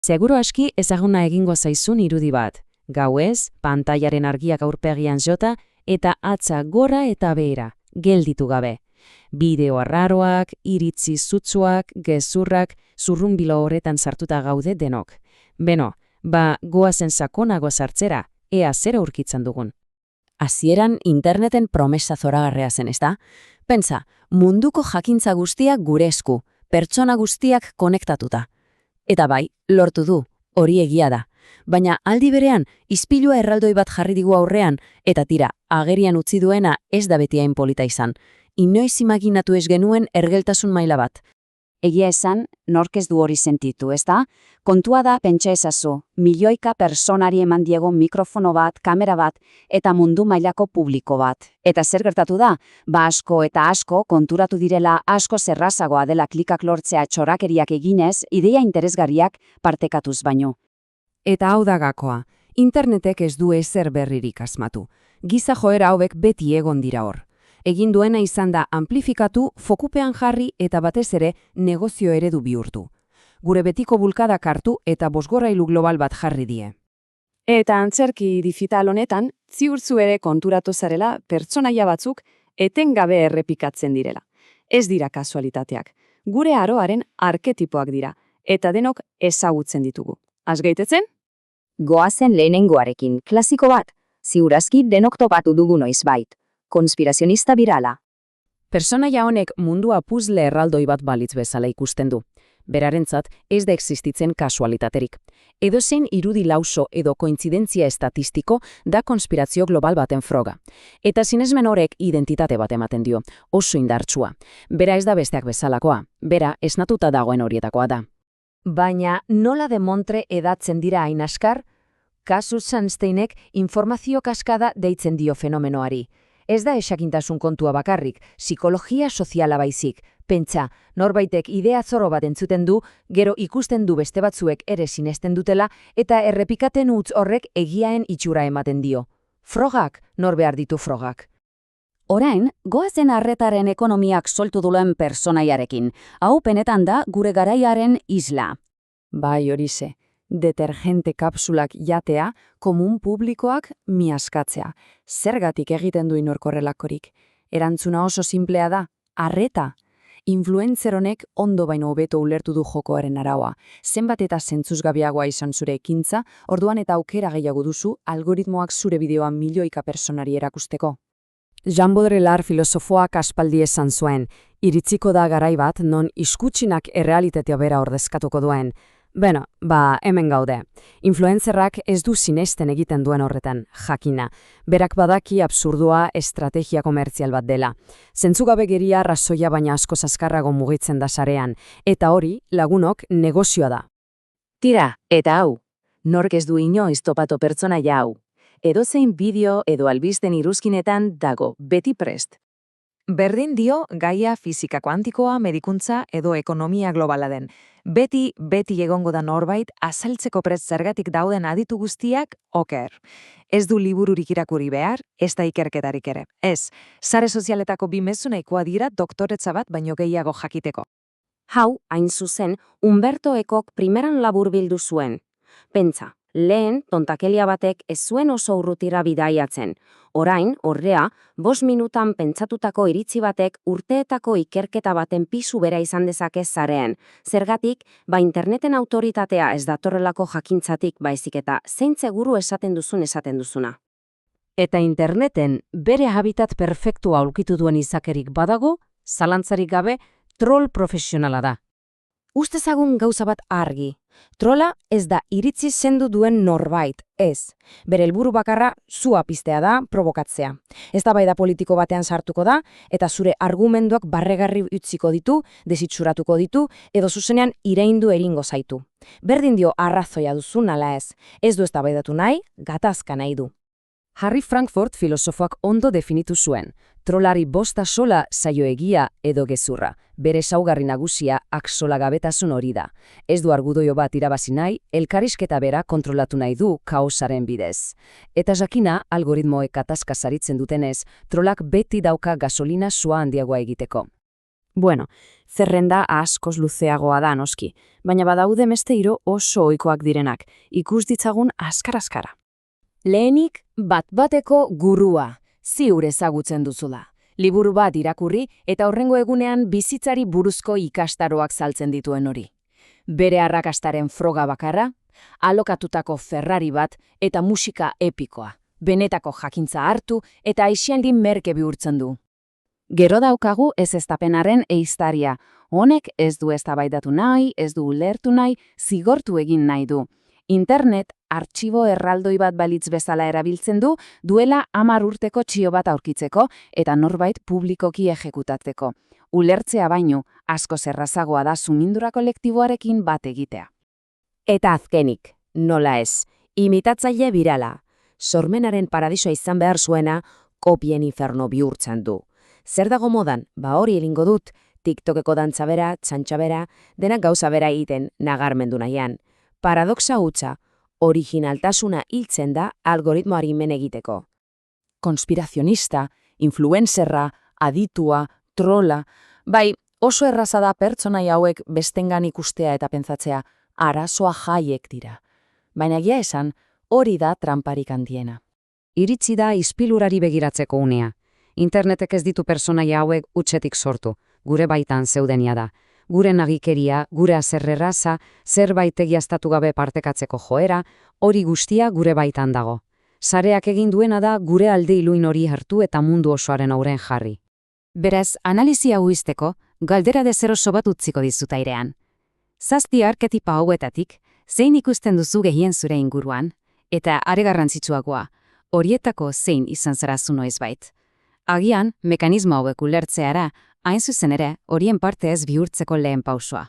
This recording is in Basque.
Seguru aski ezaguna egingo zaizun irudi bat. Gauez, pantailaren argiak aurpegian jota eta atza gora eta behera, gelditu gabe. Bideo arraroak, iritzi zutzuak, gezurrak, zurrunbilo horretan sartuta gaude denok. Beno, goazen sakonago sartzera, ea zer aurkitzen dugun. Hasieran interneten promesa zoragarria zen, ezta? Pentsa, munduko jakintza guztiak gure esku, pertsona guztiak konektatuta. Eta bai, lortu du, hori egia da. Baina aldi berean, ispilua erraldoi bat jarri digu aurrean, eta tira, agerian utzi duena ez da beti hain polita izan. Inoiz imaginatu ez genuen ergeltasun maila bat. Egia esan, nork ez du hori sentitu, ezta? Kontua da, pentsa ezazu, milioika personari eman diego mikrofono bat, kamera bat, eta mundu mailako publiko bat. Eta zer gertatu da? Asko eta asko konturatu direla asko zerrazagoa dela klikak lortzea txorakeriak eginez, ideia interesgarriak partekatuz baino. Eta hau da gakoa, internetek ez du ezer berririk asmatu. Giza joera hauek beti egon dira hor. Egin duena izan da amplifikatu, fokupean jarri eta batez ere negozio eredu bihurtu. Gure betiko bulkadak hartu eta bosgorrailu global bat jarri die. Eta antzerki digital honetan, ziur zu ere konturatu zarela pertsonaia batzuk etengabe errepikatzen direla. Ez dira kasualitateak. Gure aroaren arketipoak dira, eta denok ezagutzen ditugu. Has gaitezen? Goazen lehenengoarekin, klasiko bat, ziurazki denok topatu dugu noizbait. Konspirazionista birala. Personaia honek mundua puzzle erraldoi bat balitz bezala ikusten du. Berarentzat ez da existitzen kasualitaterik. Edozein irudi lauso edo kointzidentzia estatistiko da konspirazio global baten froga. Eta sinesmen horrek identitate bat ematen dio, oso indartsua. Bera ez da besteak bezalakoa, bera esnatuta dagoen horietakoa da. Baina nola demontre edatzen dira hain askar? Kasu Sunsteinek informazio kaskada deitzen dio fenomenoari. Ez da esakintasun kontua bakarrik, psikologia soziala baizik. Pentsa, norbaitek idea zoro bat entzuten du, gero ikusten du beste batzuek ere sinesten dutela, eta errepikaten utz horrek egiaen itxura ematen dio. Frogak, nor behar ditu frogak. Orain, goazen arretaren ekonomiak soltu duen personaiarekin. Hau penetan da gure garaiaren isla. Bai horixe. Detergente kapsulak jatea, komun publikoak miaskatzea. Zergatik egiten du inorkorrelakorik? Erantzuna oso sinplea da, arreta. Influencer honek ondo baino hobeto ulertu du jokoaren araua. Zenbat eta zentzuzgabiagoa izan zure ekintza, orduan eta aukera gehiago duzu algoritmoak zure bideoan milioika personari erakusteko. Jean Baudrillard filosofoak aspaldi esan zuen, iritziko da garai bat non iskutsinak errealitatea bera ordezkatuko duen. Beno, hemen gaude. Influencerrak ez du sinesten egiten duen horretan, jakina. Berak badaki absurdua estrategia komertzial bat dela. Zentzugabegeria razoia baina asko azkarrago mugitzen da sarean, eta hori lagunok negozioa da. Tira, eta hau, nork ez du inoiz topatu pertsonaia hau. Edozein bideo edo albisten iruzkinetan dago, beti prest. Berdin dio gaia fisika kuantikoa, medikuntza edo ekonomia globala den. Beti egongo da norbait azaltzeko prest zergatik dauden aditu guztiak oker. Ez du libururik irakurri behar, ez da ikerketarik ere. Ez, sare sozialetako bi mezu nahikoa dira doktoretza bat baino gehiago jakiteko. Hau, hain zuzen, Umberto Ecok primeran labur bildu zuen. Pentsa, lehen tontakelia batek ez zuen oso urrutira bidaiatzen. Orain, ordea, 5 minutan pentsatutako iritzi batek urteetako ikerketa baten pisu bera izan dezake zareen. Zergatik, interneten autoritatea ez datorrelako jakintzatik baizik eta zein seguru esaten duzuna. Eta interneten bere habitat perfektua aurkitu duen izakerik badago, zalantzarik gabe, troll profesionala da. Ustezagun gauza bat argi. Trola ez da iritzi sendu duen norbait, ez. Bere helburu bakarra zua piztea da, probokatzea. Eztabaida politiko batean sartuko da, eta zure argumenduak barregarri utziko ditu, desitxuratuko ditu, edo zuzenean iraindu eringo zaitu. Berdin dio arrazoia duzun ala ez. Ez du eztabaidatu nahi, gatazka nahi du. Harry Frankfurt filosofoak ondo definitu zuen. Trolari bosta sola zaio egia edo gezurra. Bere saugarri nagusia aksolagabetasun hori da. Ez du argudoio bat irabazi nahi, elkarrizketa bera kontrolatu nahi du kaosaren bidez. Eta jakina, algoritmoek katazka saritzen dutenez, trolak beti dauka gasolina sua handiagoa egiteko. Bueno, zerrenda askoz luzeagoa da noski, baina badaude beste hiru oso ohikoak direnak, ikus ditzagun askar-askara. Lehenik, bat-bateko gurua, ziur ezagutzen duzula. Liburu bat irakurri eta horrengo egunean bizitzari buruzko ikastaroak saltzen dituen hori. Bere arrakastaren froga bakarra, alokatutako Ferrari bat eta musika epikoa. Benetako jakintza hartu eta aisialdi merke bihurtzen du. Gero daukagu ezeztapenaren ehiztaria. Honek ez du eztabaidatu nahi, ez du ulertu nahi, zigortu egin nahi du. Internet artxibo erraldoi bat balitz bezala erabiltzen du, duela 10 urteko txio bat aurkitzeko eta norbait publikoki ejekutatzeko. Ulertzea baino, asko errazagoa da sumindura kolektiboarekin bat egitea. Eta azkenik, nola ez, imitatzaile birala. Sormenaren paradisoa izan behar zuena, kopien inferno bihurtzen du. Zer dago modan, hori egingo dut, TikTokeko dantza bera, txantxa bera, denak gauza bera egiten nagarmendu nahian. Paradoxa hutsa, originaltasuna hiltzen da algoritmoari men egiteko. Konspirazionista, influencerra, aditua, trola, bai, oso erraza da pertsonai hauek bestengan ikustea eta pentsatzea, arazoa jaiek dira. Baina egia esan, hori da tramparik handiena. Iritsi da ispilurari begiratzeko unea. Internetek ez ditu pertsonaia hauek utxetik sortu, gure baitan zeudenia da. Gure nagikeria, gure azerrerraza, zerbait egiaztatu gabe partekatzeko joera, hori guztia gure baitan dago. Sareak egin duena da gure alde iluin hori hartu eta mundu osoaren auren jarri. Beraz, analizia huizteko, galdera dezeroso bat utziko dizut airean. 7 arketipa hauetatik, zein ikusten duzu gehien zure inguruan, eta are garrantzitsuagoa, horietako zein izan zara zu noizbait. Agian, mekanismo hauek ulertzeara, hain zuzen ere, horien parte ez bihurtzeko lehen pausoa.